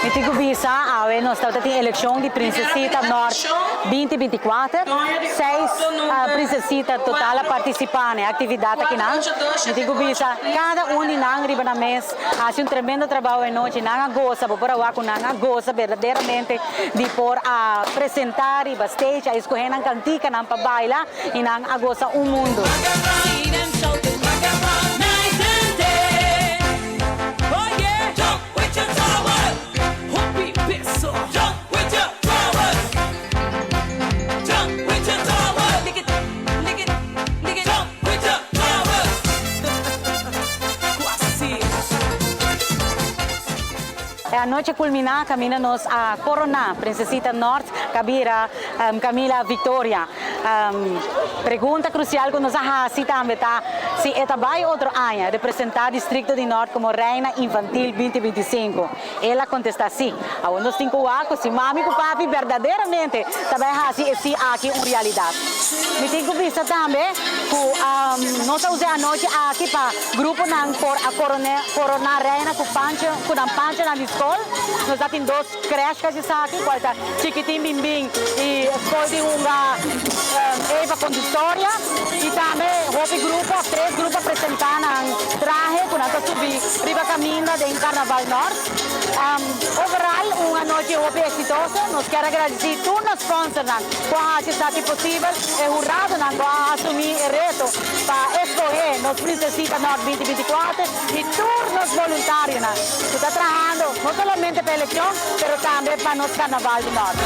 Mitigo Bisa, nós estamos em eleição de Princesita Norte 2024. 6 princesitas total a participar na atividade aqui na Mitigo Bisa. Cada de nós riba na mês faz tremendo trabalho em noite. Nós gosta, por agora nós gosta verdadeiramente de por a apresentar e backstage, a escolher na cantica, na para bailar e nós gosta mundo. A noite culminar, caminha-nos a Coronar, Princesita Norte, Cabira, Camila Victoria. Pergunta crucial que nós fazemos também, se vai outro ano representar o Distrito de Norte como Reina Infantil 2025. Ela contesta sim. A nós temos que se mami e papi verdadeiramente também fazem esse aqui uma realidade. Me tenho que vista também que nós usamos a noite aqui para grupo por a Coronar Reina com a pancha na escola. Nós temos 2 creches aqui, qual Chiquitim Bimbing e escola de uma Eva Condistória e também outro grupo, 3 grupos apresentando traje quando nós subimos riba caminho do Carnaval Norte. Overall, uma noite muito exitosa. Nós queremos agradecer a todos os sponsors que fazem aqui possível e jurado que assumir o reto para escolher nos Princesita Norte 2024 e todos os voluntários que estão trabalhando não somente para a eleição, mas também para o nosso Carnaval do Norte.